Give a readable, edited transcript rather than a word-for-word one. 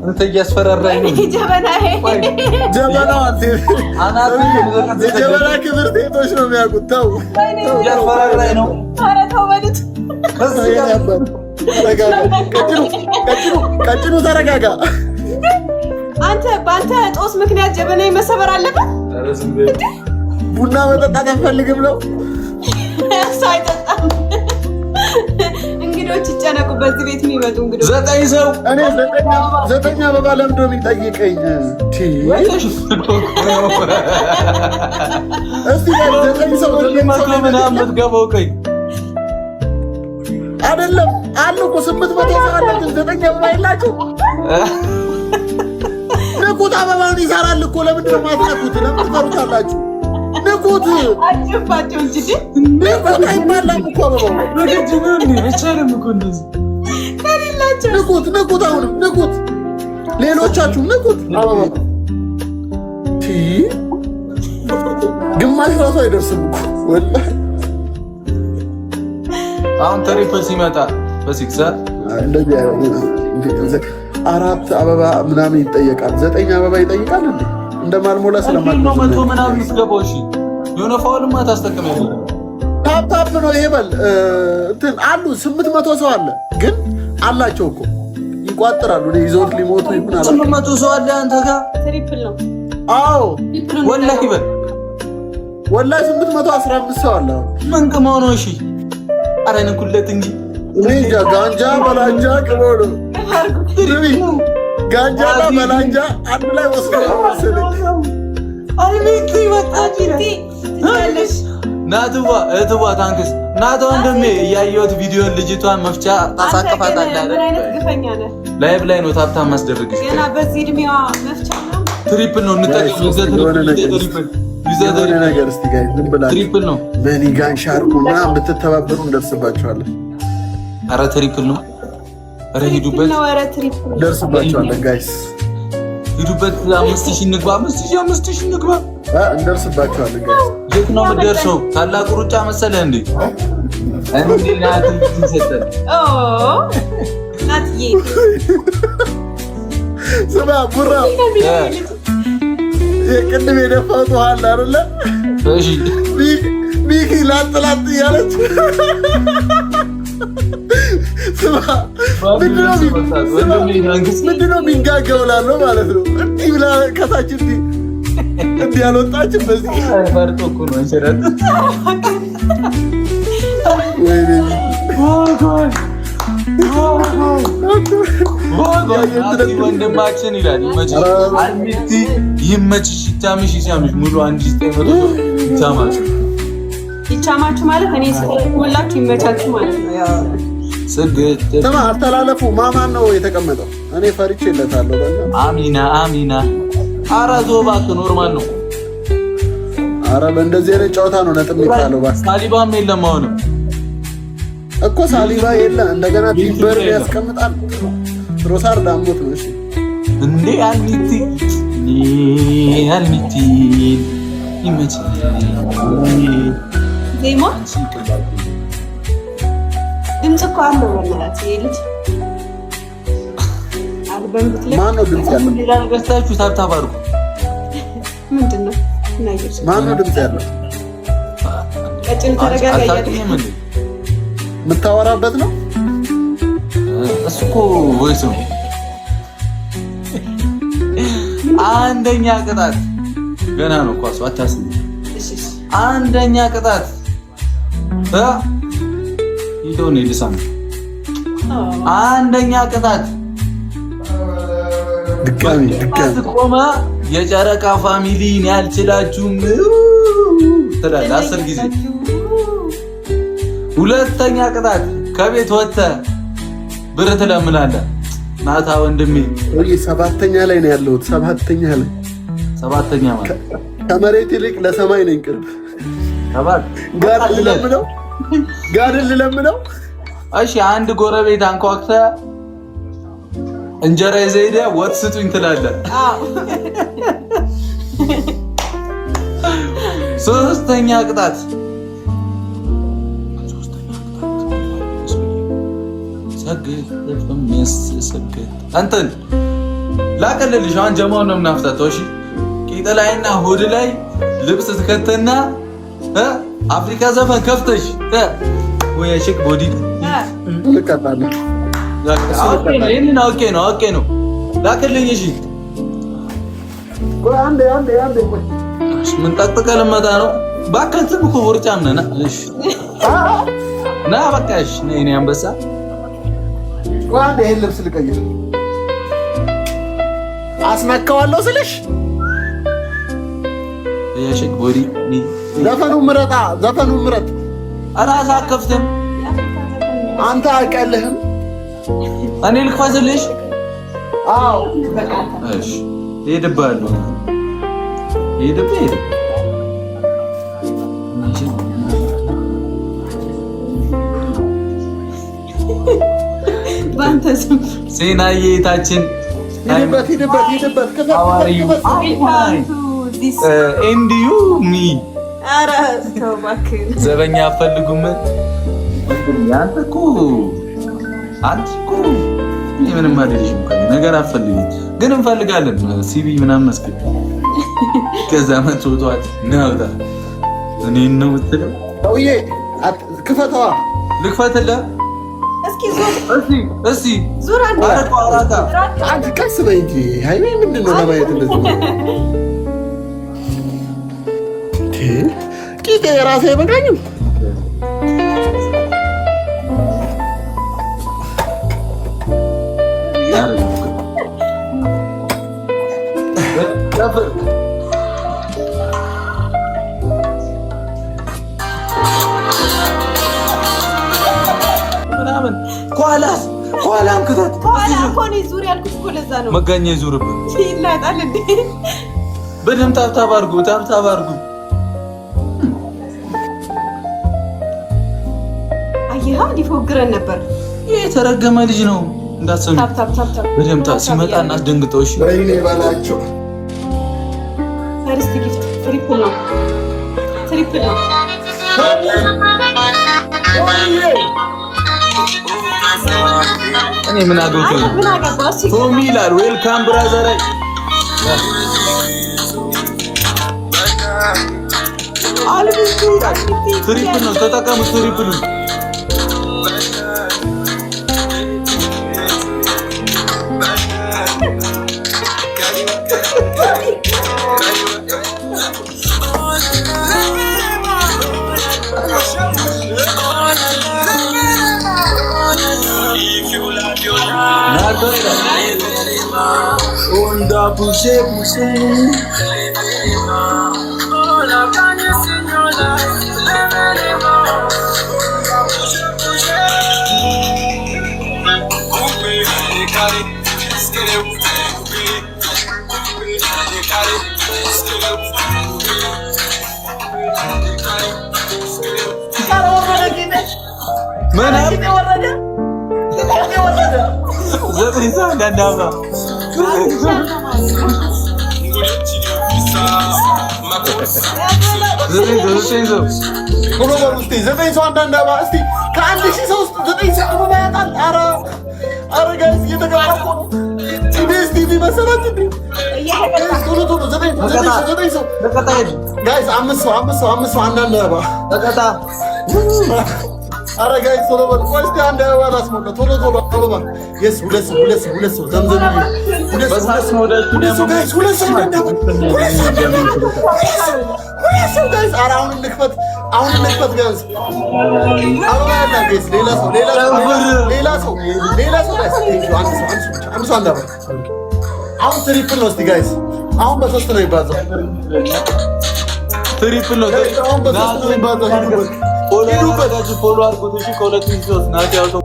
አንተ እያስፈራራኝ ነው። ጀበናዬ ጀበናው አንተ የጀበና ክብር ሴቶች ነው የሚያውቁት። ተው እያስፈራራኝ ነው። ኧረ ተው በሉት። ቀጭኑ ተረጋጋ። አንተ በአንተ ጦስ ምክንያት ጀበናዬ መሰበር አለበት። ቡና መጠጣት አትፈልግም ነው? እሱ አይጠጣም። እንግዶች ይጨነቁ። በዚህ ቤት የሚመጡ እንግዶች 9 ሰው እኔ 9 አበባ ለምንድን ነው የሚጠይቀኝ? እስቲ 9 ሰው ምናምን የምትገባው ቀይ አይደለም አሉ እኮ 800 ሰው አለ፣ ግን 9 አበባ የላችሁ። ንቁት፣ አበባውን ይሰራል እኮ። ለምንድን ነው የማትነኩት? ለምን ትፈሩታላችሁ? ንቁት፣ አጭፋቸው እንጂ ንቁት። አይባላም እኮ አበባው በግድ ነው እንዴ? አይቻልም እኮ እንደዚህ ከሌላቸው። ንቁት፣ ንቁት፣ አሁንም ንቁት። ሌሎቻችሁ ንቁት። አበባው ግማሽ ራሱ አይደርስም እኮ ወላሂ። አሁን ትሪፕል ሲመጣ በሲክሰር እንደዚህ 4 አበባ ምናምን ይጠየቃል። 9 አበባ ይጠይቃል እንዴ? እንደማልሞላ ስለማልሞላ ነው መቶ ምናምን የምትገባው። እሺ የሆነ ፋውልማ ታስጠቅመኝ። ታፕ ነው ይሄ። በል እንትን አሉ 800 ሰው አለ፣ ግን አላቸው እኮ ይቋጥራሉ። እኔ ይዘውት ሊሞቱ ይሁን አላ 800 ሰው አለ አንተ ጋር። ትሪፕል ነው። አዎ ወላሂ በል ወላሂ 815 ሰው አለ። ምን ቅመው ነው? እሺ ኧረ ንኩለት እንጂ እኔ እንጃ። ጋንጃ በላንጃ ቅመው ነው። ጋንጃና በላንጃ አንድ ላይ ወስደው መሰለኝ። አልሚቲ ወጣች ትያለሽ። ናትዋ እህትዋ ታንክስ ናት ወንድሜ። እያየሁት ቪዲዮን ልጅቷን መፍቻ ታሳቅፋታለህ አይደል? ምን አይነት ግፈኛ ነህ? ላይቭ ላይ ነው ታብታ ማስደረግሽ። ገና በዚህ እድሜዋ መፍቻ ነው። ትሪፕል ነው እንጠቀም። የሆነ ነገር እስቲ ጋር ዝም ብላችሁ ትሪፕል ነው። በሊጋን ሻርኩ ምናምን ብትተባበሩ እንደርስባችኋለን። ኧረ ትሪፕል ነው። ኧረ ሂዱበት፣ እንደርስባችኋለን ጋይስ ሂዱበት። 5000 እንግባ፣ 5000 እንግባ፣ እንደርስባችኋለን ጋይስ። የት ነው የምትደርሰው? ታላቁ ሩጫ መሰለህ እንዴ? እንዴ ናት ይሰጣል። ናትዬ ስማ ቡራ የቅድም የደፋሁት ውሃ አለ አይደለ? እሺ ሚኪ ላጥላጥ እያለች ስማ ምንድን ነው የሚንጋጋው እላለሁ ማለት ነው። እንዲህ ብላ ከታች እንዲህ ያልወጣችን በዚህ ፈርጦ እኮ ነው አንሸራት። ወንድማችን ይላል አልሚቲ ይመችሽ፣ ይቻምሽ፣ ይቻምሽ ሙሉ 1900 ይቻማችሁ ማለት እኔ ስለሞላችሁ ይመቻችሁ ማለት ነው። ያው ስማ አስተላለፉ ማማን ነው የተቀመጠው? እኔ ፈርቼለታለሁ። አሚና ኧረ ዞባክ ኖርማል ነው። ኧረ በእንደዚህ አይነት ጨዋታ ነው ነጥብ የሚጣለው። እባክህ ሳሊባም የለም አሁንም እኮ ሳሊባ የለ። እንደገና ቲምበር ያስቀምጣል። ትሮሳር ዳሞት ነው። እሺ እንዴ አልሚቲ ይመች ዜማ ድምፅ እኮ አለው። በእናትህ ይሄ ልጅ አልበም ብትለኝ ማነው ድምፅ ያለው? ሌላ ነገር ስታችሁ ታብታብ አድርጉ። ምንድን ነው እናየው። ማነው ድምፅ ያለው? ቀጭን ተረጋጋ እያለ የምታወራበት ነው። እሱ እኮ ቮይስ ነው። አንደኛ ቅጣት ገና ነው። ኳሱ አታስብ። አንደኛ ቅጣት ይዶን ይልሳም። አንደኛ ቅጣት ድጋሚ ቆመ። የጨረቃ ፋሚሊን ያልችላችሁም ትላለህ 10 ጊዜ። ሁለተኛ ቅጣት ከቤት ወጥተህ ብር ትለምናለህ። ናታ ወንድሜ ወይ 7ኛ ላይ ነው ያለሁት። 7ኛ ላይ 7ኛ ማለት ከመሬት ይልቅ ለሰማይ ነኝ ቅርብ። ጋር ልለምነው። እሺ አንድ ጎረቤት አንኳኩተህ እንጀራ ይዘህ ሄደህ ወጥ ስጡኝ ትላለህ። ሶስተኛ ቅጣት ሰግጥ እንትን ላቀልልሽ አሁን ጀማውን ነው የምናፍታተው። እሺ ቂጥ ላይና ሆድ ላይ ልብስ ትከተና አፍሪካ ዘፈን ከፍተሽ ወይ ሼክ ቦዲ ልቀጣለ ኦኬ ነው ላቀልኝ። እሺ አንዴ ምን ጠቅጥቀ ልመጣ ነው ባከንተም እኮ ወርጫም ነና። እሺ ና በቃሽ ነኝ አንበሳ። አንዴ ይሄን ልብስ ልቀይር አስነካዋለሁ ስልሽ የሼክ ቦዲ ዘፈኑ ምረጥ። አራሳ አከፍተም አንተ አቀልህም እኔ ልክፈዝልሽ። አዎ እሺ ሄድባለሁ ሄድብ ባንተ ስም ሴናዬ ታችን ሂድበት ኤንድ ዩ ሚ ኧረ ተው እባክህ ዘበኛ አፈልጉም። አንተ እኮ ምንም አይደለሽም ነገር አፈልጊ ግን እንፈልጋለን ሲቪ ምናምን መስከት ከዛ መጥቷት ነውታ እኔ ነው የምትለው ሰውዬ ክፈተዋ ልክፈትልህ እስኪ ዙር አንቺ ቀስ በይ እንጂ ሃይሜ ምንድን ነው ለማየት እንደዚህ ቂጤ የራሴ አይበቃኝም። ምናምን ኋላም ክተት መጋኛ ይዙርብን ይላጣል እንዴ በደምብ ታብታብ አድርጉ። አየሃ ሊፎግረን ነበር። ይሄ የተረገመ ልጅ ነው እንዳትሰሙ። በደምብ ሲመጣ እናስደንግጠው። እሺ ወይኔ ባላቸው ፈርስት ጊፍት ትሪፕል ነው። እኔ ምን አገባኝ? ቶሚ ይላል ዌልካም ብራዘር። ትሪፕል ነው ተጠቀሙት። ትሪፕል onda puxe Ara guys, solo bal. What's the under wala smoke? Tolo bal. Yes, hules. Zamzam. बस हाथ मोड़ा तूने hules guys. Around nikpat guys. Around guys. Lela so guys. I'm so under. I'm triple lost guys. I'm बस उस तरह बाज़. Triple lost. I'm बस उस तरह बाज़. Follow आर को तुझी कॉलेज में जो ना क्या तो